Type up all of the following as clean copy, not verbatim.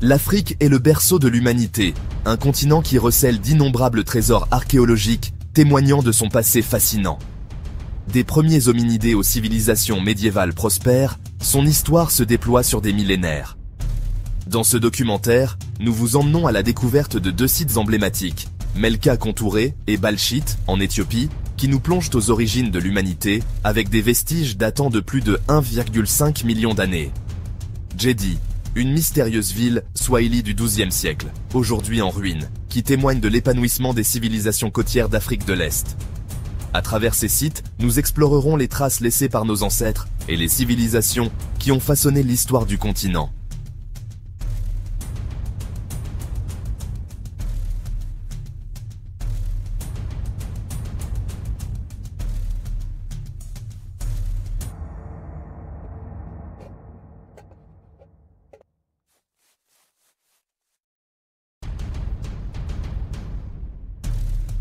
L'Afrique est le berceau de l'humanité, un continent qui recèle d'innombrables trésors archéologiques témoignant de son passé fascinant. Des premiers hominidés aux civilisations médiévales prospères, son histoire se déploie sur des millénaires. Dans ce documentaire, nous vous emmenons à la découverte de deux sites emblématiques, Melka Kunture et Balchit, en Éthiopie, qui nous plongent aux origines de l'humanité, avec des vestiges datant de plus de 1,5 million d'années. Djedi, une mystérieuse ville swahili du XIIe siècle, aujourd'hui en ruine, qui témoigne de l'épanouissement des civilisations côtières d'Afrique de l'Est. À travers ces sites, nous explorerons les traces laissées par nos ancêtres et les civilisations qui ont façonné l'histoire du continent.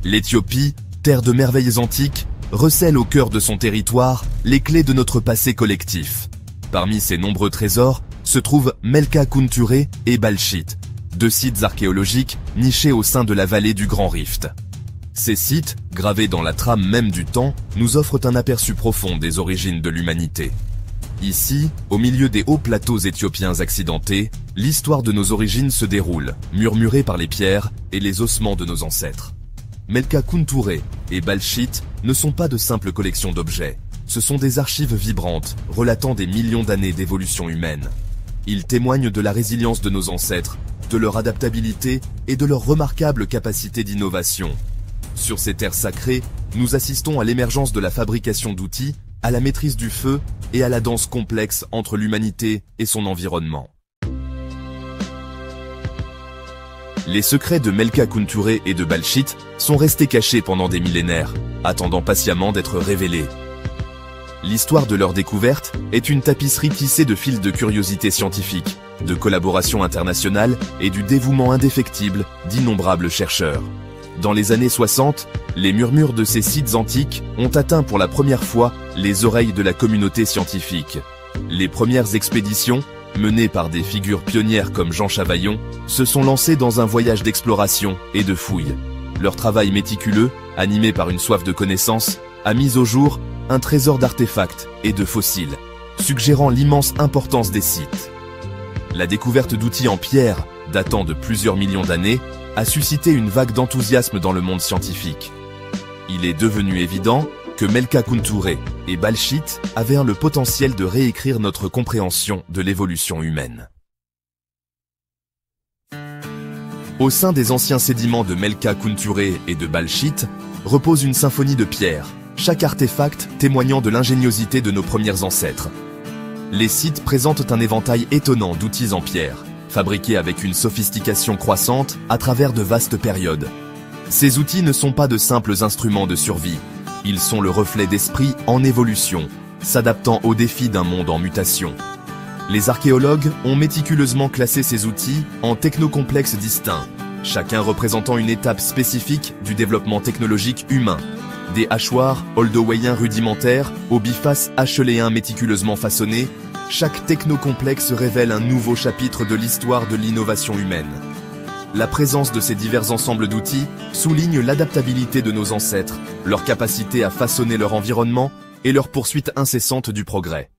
L'Éthiopie, terre de merveilles antiques, recèle au cœur de son territoire les clés de notre passé collectif. Parmi ces nombreux trésors se trouvent Melka Kunture et Balchit, deux sites archéologiques nichés au sein de la vallée du Grand Rift. Ces sites, gravés dans la trame même du temps, nous offrent un aperçu profond des origines de l'humanité. Ici, au milieu des hauts plateaux éthiopiens accidentés, l'histoire de nos origines se déroule, murmurée par les pierres et les ossements de nos ancêtres. Melka Kunture et Balchit ne sont pas de simples collections d'objets, ce sont des archives vibrantes relatant des millions d'années d'évolution humaine. Ils témoignent de la résilience de nos ancêtres, de leur adaptabilité et de leur remarquable capacité d'innovation. Sur ces terres sacrées, nous assistons à l'émergence de la fabrication d'outils, à la maîtrise du feu et à la danse complexe entre l'humanité et son environnement. Les secrets de Melka Kunture et de Balchit sont restés cachés pendant des millénaires, attendant patiemment d'être révélés. L'histoire de leur découverte est une tapisserie tissée de fils de curiosité scientifique, de collaboration internationale et du dévouement indéfectible d'innombrables chercheurs. Dans les années 60, les murmures de ces sites antiques ont atteint pour la première fois les oreilles de la communauté scientifique. Les premières expéditions, menés par des figures pionnières comme Jean Chavaillon, se sont lancés dans un voyage d'exploration et de fouille. Leur travail méticuleux, animé par une soif de connaissance, a mis au jour un trésor d'artefacts et de fossiles, suggérant l'immense importance des sites. La découverte d'outils en pierre, datant de plusieurs millions d'années, a suscité une vague d'enthousiasme dans le monde scientifique. Il est devenu évident que Melka Kunture et Balchit avaient le potentiel de réécrire notre compréhension de l'évolution humaine. Au sein des anciens sédiments de Melka Kunture et de Balchit repose une symphonie de pierres, chaque artefact témoignant de l'ingéniosité de nos premiers ancêtres. Les sites présentent un éventail étonnant d'outils en pierre, fabriqués avec une sophistication croissante à travers de vastes périodes. Ces outils ne sont pas de simples instruments de survie. Ils sont le reflet d'esprits en évolution, s'adaptant aux défis d'un monde en mutation. Les archéologues ont méticuleusement classé ces outils en technocomplexes distincts, chacun représentant une étape spécifique du développement technologique humain. Des hachoirs oldowéens rudimentaires aux bifaces acheléens méticuleusement façonnés, chaque technocomplexe révèle un nouveau chapitre de l'histoire de l'innovation humaine. La présence de ces divers ensembles d'outils souligne l'adaptabilité de nos ancêtres, leur capacité à façonner leur environnement et leur poursuite incessante du progrès.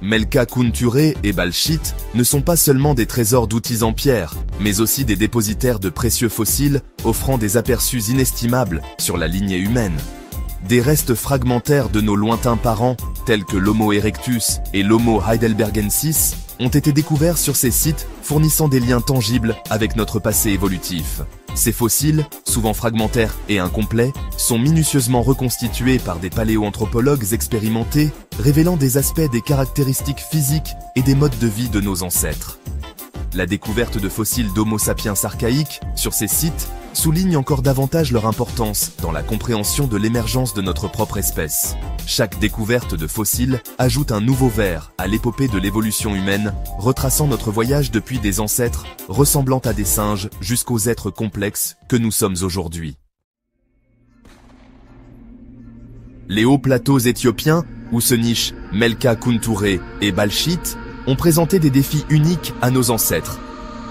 Melka Kunture et Balchit ne sont pas seulement des trésors d'outils en pierre, mais aussi des dépositaires de précieux fossiles offrant des aperçus inestimables sur la lignée humaine. Des restes fragmentaires de nos lointains parents, tels que l'Homo erectus et l'Homo heidelbergensis, ont été découverts sur ces sites, fournissant des liens tangibles avec notre passé évolutif. Ces fossiles, souvent fragmentaires et incomplets, sont minutieusement reconstitués par des paléoanthropologues expérimentés, révélant des aspects des caractéristiques physiques et des modes de vie de nos ancêtres. La découverte de fossiles d'Homo sapiens archaïques sur ces sites souligne encore davantage leur importance dans la compréhension de l'émergence de notre propre espèce. Chaque découverte de fossiles ajoute un nouveau vers à l'épopée de l'évolution humaine, retraçant notre voyage depuis des ancêtres ressemblant à des singes jusqu'aux êtres complexes que nous sommes aujourd'hui. Les hauts plateaux éthiopiens, où se nichent Melka Kunture et Balchit, ont présenté des défis uniques à nos ancêtres.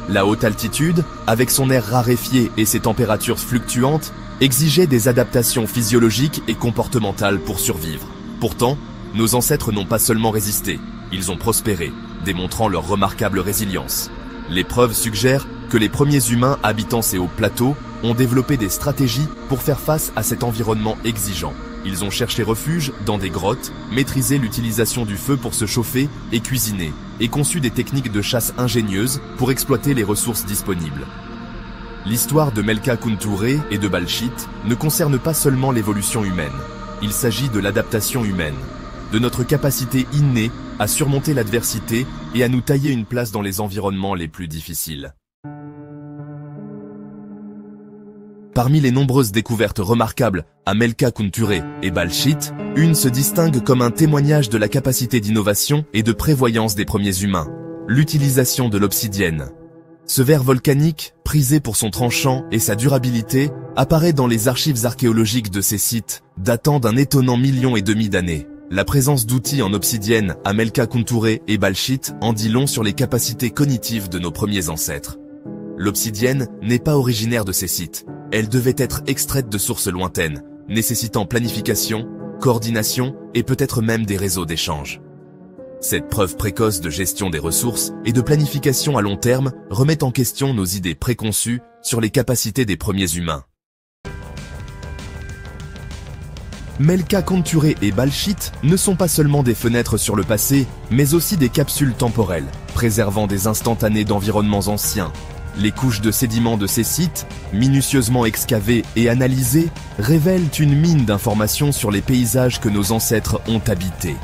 La haute altitude, avec son air raréfié et ses températures fluctuantes, exigeait des adaptations physiologiques et comportementales pour survivre. Pourtant, nos ancêtres n'ont pas seulement résisté, ils ont prospéré, démontrant leur remarquable résilience. Les preuves suggèrent que les premiers humains habitant ces hauts plateaux ont développé des stratégies pour faire face à cet environnement exigeant. Ils ont cherché refuge dans des grottes, maîtrisé l'utilisation du feu pour se chauffer et cuisiner, et conçu des techniques de chasse ingénieuses pour exploiter les ressources disponibles. L'histoire de Melka Kunturé et de Balchit ne concerne pas seulement l'évolution humaine. Il s'agit de l'adaptation humaine, de notre capacité innée à surmonter l'adversité et à nous tailler une place dans les environnements les plus difficiles. Parmi les nombreuses découvertes remarquables à Melka Kunturé et Balchit, une se distingue comme un témoignage de la capacité d'innovation et de prévoyance des premiers humains, l'utilisation de l'obsidienne. Ce verre volcanique, prisé pour son tranchant et sa durabilité, apparaît dans les archives archéologiques de ces sites, datant d'un étonnant 1,5 million d'années. La présence d'outils en obsidienne à Melka Kunturé et Balchit en dit long sur les capacités cognitives de nos premiers ancêtres. L'obsidienne n'est pas originaire de ces sites. Elle devait être extraite de sources lointaines, nécessitant planification, coordination et peut-être même des réseaux d'échange. Cette preuve précoce de gestion des ressources et de planification à long terme remet en question nos idées préconçues sur les capacités des premiers humains. Melka Kunturé et Balchit ne sont pas seulement des fenêtres sur le passé, mais aussi des capsules temporelles, préservant des instantanés d'environnements anciens. Les couches de sédiments de ces sites, minutieusement excavées et analysées, révèlent une mine d'informations sur les paysages que nos ancêtres ont habités.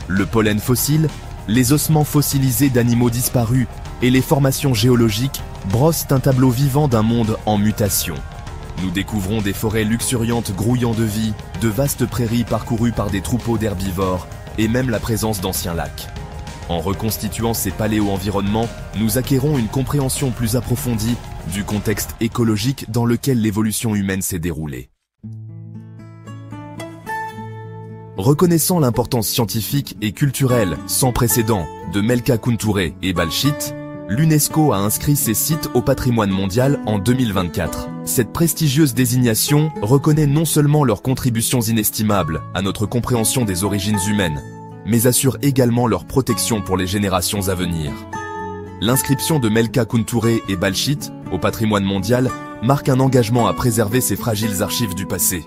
Le pollen fossile, les ossements fossilisés d'animaux disparus et les formations géologiques brossent un tableau vivant d'un monde en mutation. Nous découvrons des forêts luxuriantes grouillant de vie, de vastes prairies parcourues par des troupeaux d'herbivores et même la présence d'anciens lacs. En reconstituant ces paléo-environnements, nous acquérons une compréhension plus approfondie du contexte écologique dans lequel l'évolution humaine s'est déroulée. Reconnaissant l'importance scientifique et culturelle sans précédent de Melka Kunturé et Balchit, l'UNESCO a inscrit ces sites au patrimoine mondial en 2024. Cette prestigieuse désignation reconnaît non seulement leurs contributions inestimables à notre compréhension des origines humaines, mais assure également leur protection pour les générations à venir. L'inscription de Melka Kunturé et Balchit au patrimoine mondial marque un engagement à préserver ces fragiles archives du passé.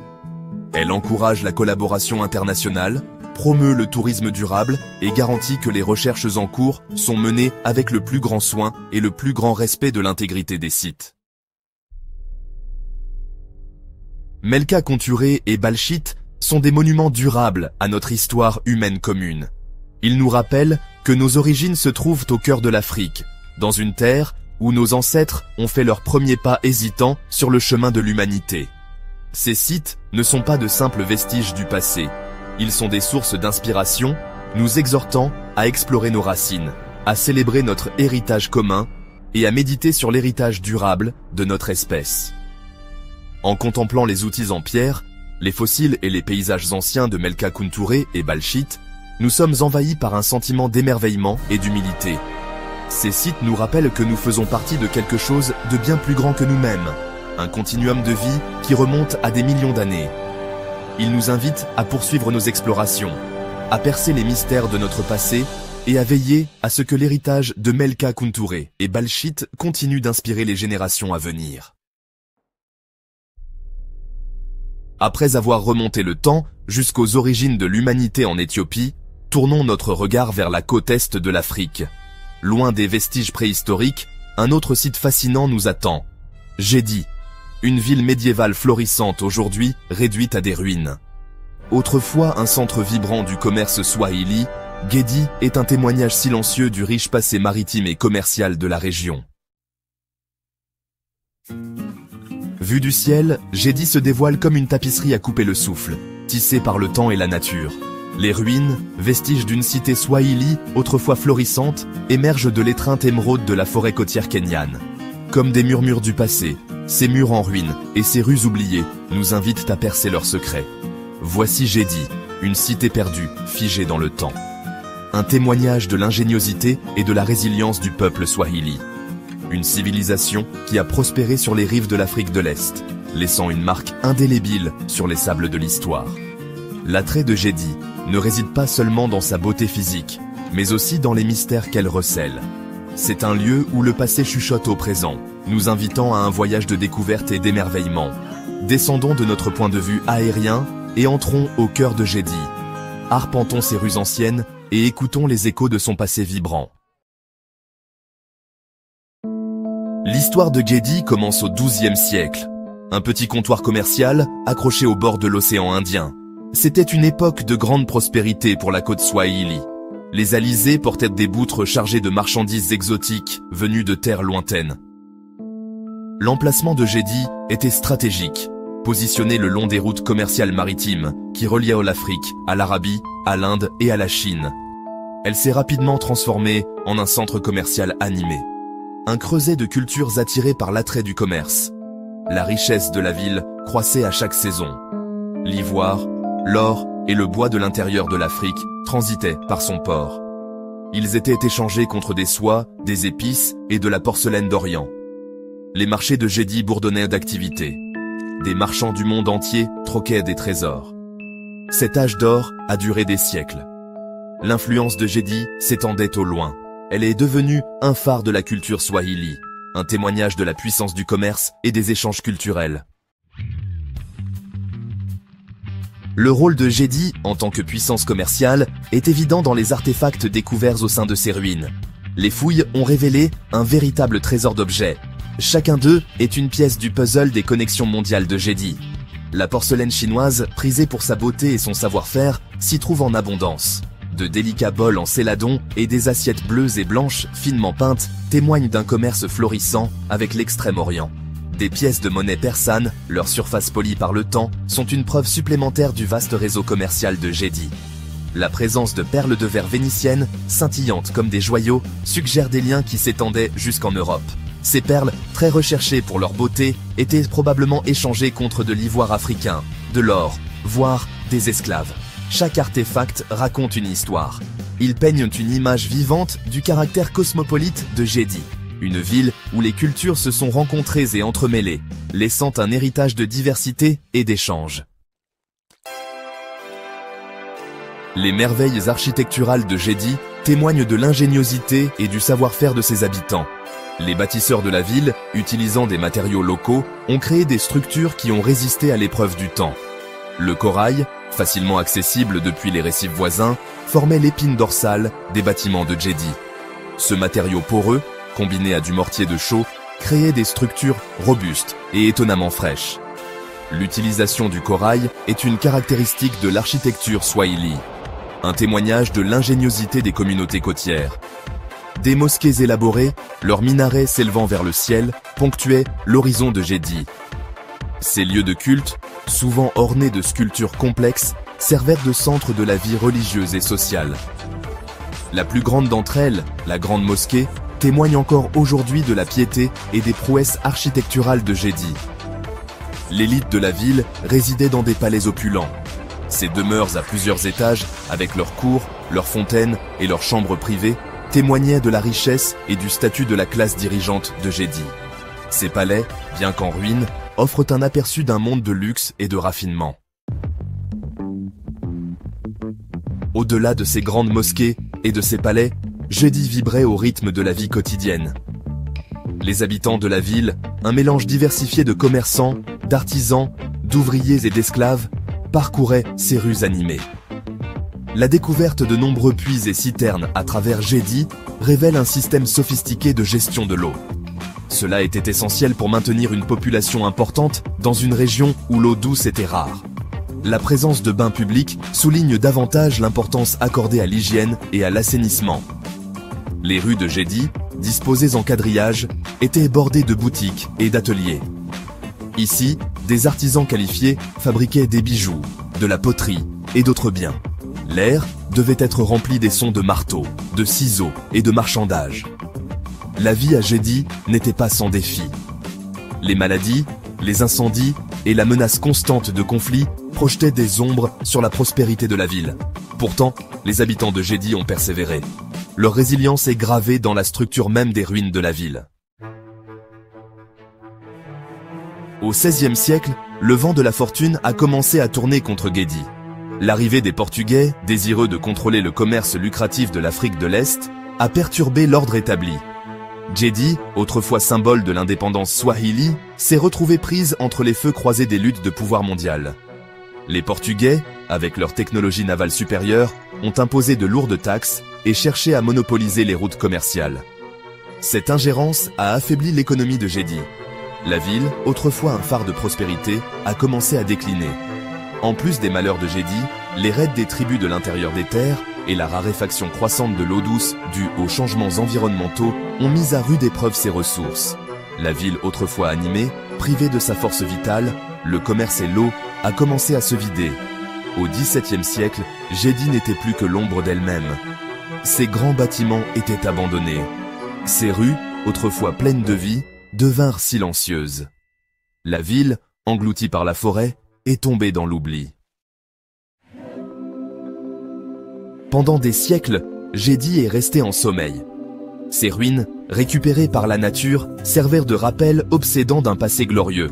Elle encourage la collaboration internationale, promeut le tourisme durable et garantit que les recherches en cours sont menées avec le plus grand soin et le plus grand respect de l'intégrité des sites. Melka Kunturé et Balchit sont des monuments durables à notre histoire humaine commune. Ils nous rappellent que nos origines se trouvent au cœur de l'Afrique, dans une terre où nos ancêtres ont fait leurs premiers pas hésitants sur le chemin de l'humanité. Ces sites ne sont pas de simples vestiges du passé. Ils sont des sources d'inspiration, nous exhortant à explorer nos racines, à célébrer notre héritage commun et à méditer sur l'héritage durable de notre espèce. En contemplant les outils en pierre, les fossiles et les paysages anciens de Melka Kunturé et Balchit, nous sommes envahis par un sentiment d'émerveillement et d'humilité. Ces sites nous rappellent que nous faisons partie de quelque chose de bien plus grand que nous-mêmes, un continuum de vie qui remonte à des millions d'années. Ils nous invitent à poursuivre nos explorations, à percer les mystères de notre passé et à veiller à ce que l'héritage de Melka Kunturé et Balchit continue d'inspirer les générations à venir. Après avoir remonté le temps jusqu'aux origines de l'humanité en Éthiopie, tournons notre regard vers la côte est de l'Afrique. Loin des vestiges préhistoriques, un autre site fascinant nous attend. Gédi, une ville médiévale florissante aujourd'hui réduite à des ruines. Autrefois un centre vibrant du commerce swahili, Gédi est un témoignage silencieux du riche passé maritime et commercial de la région. Vue du ciel, Gédi se dévoile comme une tapisserie à couper le souffle, tissée par le temps et la nature. Les ruines, vestiges d'une cité swahili, autrefois florissante, émergent de l'étreinte émeraude de la forêt côtière kenyane. Comme des murmures du passé, ces murs en ruine et ces rues oubliées nous invitent à percer leurs secrets. Voici Gédi, une cité perdue, figée dans le temps. un témoignage de l'ingéniosité et de la résilience du peuple swahili. Une civilisation qui a prospéré sur les rives de l'Afrique de l'Est, laissant une marque indélébile sur les sables de l'histoire. L'attrait de Gedi ne réside pas seulement dans sa beauté physique, mais aussi dans les mystères qu'elle recèle. C'est un lieu où le passé chuchote au présent, nous invitant à un voyage de découverte et d'émerveillement. Descendons de notre point de vue aérien et entrons au cœur de Gedi. Arpentons ses rues anciennes et écoutons les échos de son passé vibrant. L'histoire de Gedi commence au XIIe siècle. Un petit comptoir commercial accroché au bord de l'océan Indien. C'était une époque de grande prospérité pour la côte swahili. Les alizés portaient des boutres chargées de marchandises exotiques venues de terres lointaines. L'emplacement de Gedi était stratégique, positionné le long des routes commerciales maritimes qui reliaient l'Afrique, à l'Arabie, à l'Inde et à la Chine. Elle s'est rapidement transformée en un centre commercial animé. Un creuset de cultures attiré par l'attrait du commerce. La richesse de la ville croissait à chaque saison. L'ivoire, l'or et le bois de l'intérieur de l'Afrique transitaient par son port. Ils étaient échangés contre des soies, des épices et de la porcelaine d'Orient. Les marchés de Gedi bourdonnaient d'activité. Des marchands du monde entier troquaient des trésors. Cet âge d'or a duré des siècles. L'influence de Gedi s'étendait au loin. Elle est devenue un phare de la culture swahili, un témoignage de la puissance du commerce et des échanges culturels. Le rôle de Gedi, en tant que puissance commerciale, est évident dans les artefacts découverts au sein de ses ruines. Les fouilles ont révélé un véritable trésor d'objets. Chacun d'eux est une pièce du puzzle des connexions mondiales de Gedi. La porcelaine chinoise, prisée pour sa beauté et son savoir-faire, s'y trouve en abondance. De délicats bols en céladon et des assiettes bleues et blanches finement peintes témoignent d'un commerce florissant avec l'Extrême-Orient. Des pièces de monnaie persane, leur surface polie par le temps, sont une preuve supplémentaire du vaste réseau commercial de Gedi. La présence de perles de verre vénitiennes, scintillantes comme des joyaux, suggère des liens qui s'étendaient jusqu'en Europe. Ces perles, très recherchées pour leur beauté, étaient probablement échangées contre de l'ivoire africain, de l'or, voire des esclaves. Chaque artefact raconte une histoire. Ils peignent une image vivante du caractère cosmopolite de Gedi, une ville où les cultures se sont rencontrées et entremêlées, laissant un héritage de diversité et d'échange. Les merveilles architecturales de Gedi témoignent de l'ingéniosité et du savoir-faire de ses habitants. Les bâtisseurs de la ville, utilisant des matériaux locaux, ont créé des structures qui ont résisté à l'épreuve du temps. Le corail, facilement accessible depuis les récifs voisins, formait l'épine dorsale des bâtiments de Gedi. Ce matériau poreux, combiné à du mortier de chaux, créait des structures robustes et étonnamment fraîches. L'utilisation du corail est une caractéristique de l'architecture swahili, un témoignage de l'ingéniosité des communautés côtières. Des mosquées élaborées, leurs minarets s'élevant vers le ciel, ponctuaient l'horizon de Gedi. Ces lieux de culte, souvent ornés de sculptures complexes, servaient de centre de la vie religieuse et sociale. La plus grande d'entre elles, la Grande Mosquée, témoigne encore aujourd'hui de la piété et des prouesses architecturales de Gedi. L'élite de la ville résidait dans des palais opulents. Ces demeures à plusieurs étages, avec leurs cours, leurs fontaines et leurs chambres privées, témoignaient de la richesse et du statut de la classe dirigeante de Gedi. Ces palais, bien qu'en ruine, offrent un aperçu d'un monde de luxe et de raffinement. Au-delà de ces grandes mosquées et de ces palais, Gedi vibrait au rythme de la vie quotidienne. Les habitants de la ville, un mélange diversifié de commerçants, d'artisans, d'ouvriers et d'esclaves, parcouraient ces rues animées. La découverte de nombreux puits et citernes à travers Gedi révèle un système sophistiqué de gestion de l'eau. Cela était essentiel pour maintenir une population importante dans une région où l'eau douce était rare. La présence de bains publics souligne davantage l'importance accordée à l'hygiène et à l'assainissement. Les rues de Gedi, disposées en quadrillage, étaient bordées de boutiques et d'ateliers. Ici, des artisans qualifiés fabriquaient des bijoux, de la poterie et d'autres biens. L'air devait être rempli des sons de marteaux, de ciseaux et de marchandages. La vie à Gedi n'était pas sans défis. Les maladies, les incendies et la menace constante de conflits projetaient des ombres sur la prospérité de la ville. Pourtant, les habitants de Gedi ont persévéré. Leur résilience est gravée dans la structure même des ruines de la ville. Au XVIe siècle, le vent de la fortune a commencé à tourner contre Gedi. L'arrivée des Portugais, désireux de contrôler le commerce lucratif de l'Afrique de l'Est, a perturbé l'ordre établi. Gedi, autrefois symbole de l'indépendance swahili, s'est retrouvée prise entre les feux croisés des luttes de pouvoir mondial. Les Portugais, avec leur technologie navale supérieure, ont imposé de lourdes taxes et cherché à monopoliser les routes commerciales. Cette ingérence a affaibli l'économie de Gedi. La ville, autrefois un phare de prospérité, a commencé à décliner. En plus des malheurs de Gedi, les raids des tribus de l'intérieur des terres et la raréfaction croissante de l'eau douce due aux changements environnementaux ont mis à rude épreuve ses ressources. La ville autrefois animée, privée de sa force vitale, le commerce et l'eau, a commencé à se vider. Au XVIIe siècle, Gedi n'était plus que l'ombre d'elle-même. Ses grands bâtiments étaient abandonnés. Ses rues, autrefois pleines de vie, devinrent silencieuses. La ville, engloutie par la forêt, est tombée dans l'oubli. Pendant des siècles, Gedi est resté en sommeil. Ses ruines, récupérées par la nature, servirent de rappel obsédant d'un passé glorieux.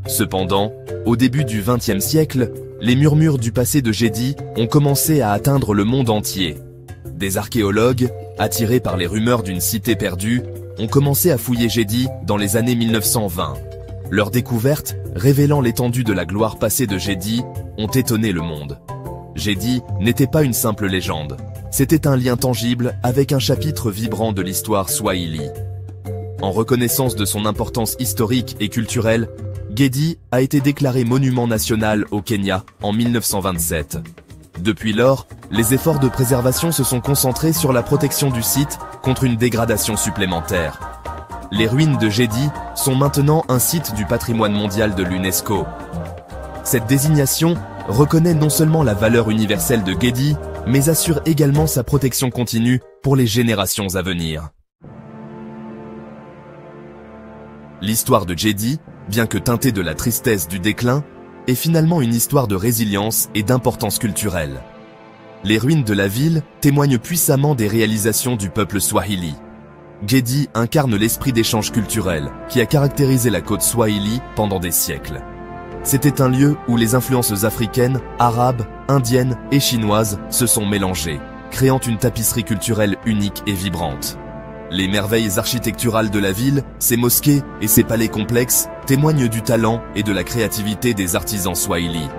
Cependant, au début du XXe siècle, les murmures du passé de Gedi ont commencé à atteindre le monde entier. Des archéologues, attirés par les rumeurs d'une cité perdue, ont commencé à fouiller Gedi dans les années 1920. Leurs découvertes, révélant l'étendue de la gloire passée de Gedi, ont étonné le monde. Gedi n'était pas une simple légende. C'était un lien tangible avec un chapitre vibrant de l'histoire swahili. En reconnaissance de son importance historique et culturelle, Gedi a été déclaré monument national au Kenya en 1927. Depuis lors, les efforts de préservation se sont concentrés sur la protection du site contre une dégradation supplémentaire. Les ruines de Gedi sont maintenant un site du patrimoine mondial de l'UNESCO. Cette désignation reconnaît non seulement la valeur universelle de Gedi, mais assure également sa protection continue pour les générations à venir. L'histoire de Gedi, bien que teintée de la tristesse du déclin, est finalement une histoire de résilience et d'importance culturelle. Les ruines de la ville témoignent puissamment des réalisations du peuple swahili. Gedi incarne l'esprit d'échange culturel qui a caractérisé la côte swahili pendant des siècles. C'était un lieu où les influences africaines, arabes, indiennes et chinoises se sont mélangées, créant une tapisserie culturelle unique et vibrante. Les merveilles architecturales de la ville, ses mosquées et ses palais complexes témoignent du talent et de la créativité des artisans swahili.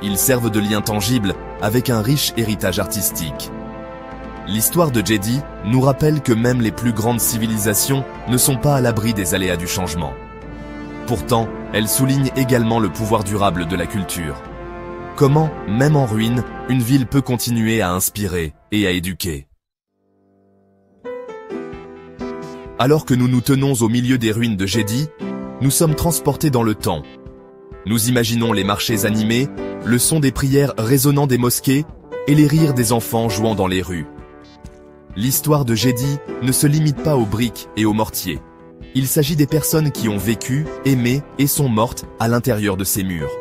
Ils servent de lien tangible avec un riche héritage artistique. L'histoire de Gedi nous rappelle que même les plus grandes civilisations ne sont pas à l'abri des aléas du changement. Pourtant, elle souligne également le pouvoir durable de la culture. Comment, même en ruine, une ville peut continuer à inspirer et à éduquer. Alors que nous nous tenons au milieu des ruines de Gedi, nous sommes transportés dans le temps. Nous imaginons les marchés animés, le son des prières résonnant des mosquées et les rires des enfants jouant dans les rues. L'histoire de Gedi ne se limite pas aux briques et aux mortiers. Il s'agit des personnes qui ont vécu, aimé et sont mortes à l'intérieur de ces murs.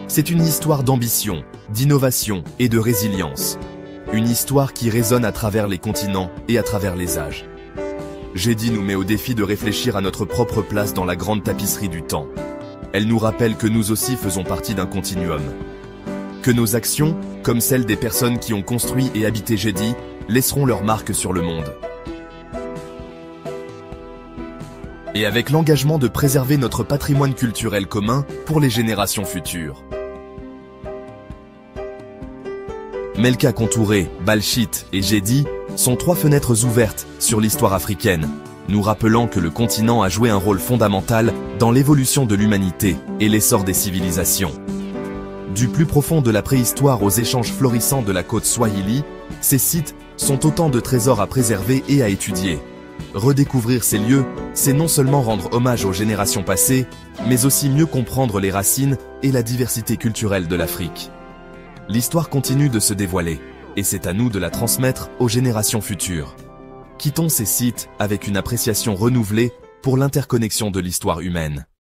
C'est une histoire d'ambition, d'innovation et de résilience. Une histoire qui résonne à travers les continents et à travers les âges. Gedi nous met au défi de réfléchir à notre propre place dans la grande tapisserie du temps. Elle nous rappelle que nous aussi faisons partie d'un continuum. Que nos actions, comme celles des personnes qui ont construit et habité Gedi, laisseront leur marque sur le monde. Et avec l'engagement de préserver notre patrimoine culturel commun pour les générations futures. Melka Contouré, Balchit et Gedi sont trois fenêtres ouvertes sur l'histoire africaine, nous rappelant que le continent a joué un rôle fondamental dans l'évolution de l'humanité et l'essor des civilisations. Du plus profond de la préhistoire aux échanges florissants de la côte swahili, ces sites sont autant de trésors à préserver et à étudier. Redécouvrir ces lieux, c'est non seulement rendre hommage aux générations passées, mais aussi mieux comprendre les racines et la diversité culturelle de l'Afrique. L'histoire continue de se dévoiler, et c'est à nous de la transmettre aux générations futures. Quittons ces sites avec une appréciation renouvelée pour l'interconnexion de l'histoire humaine.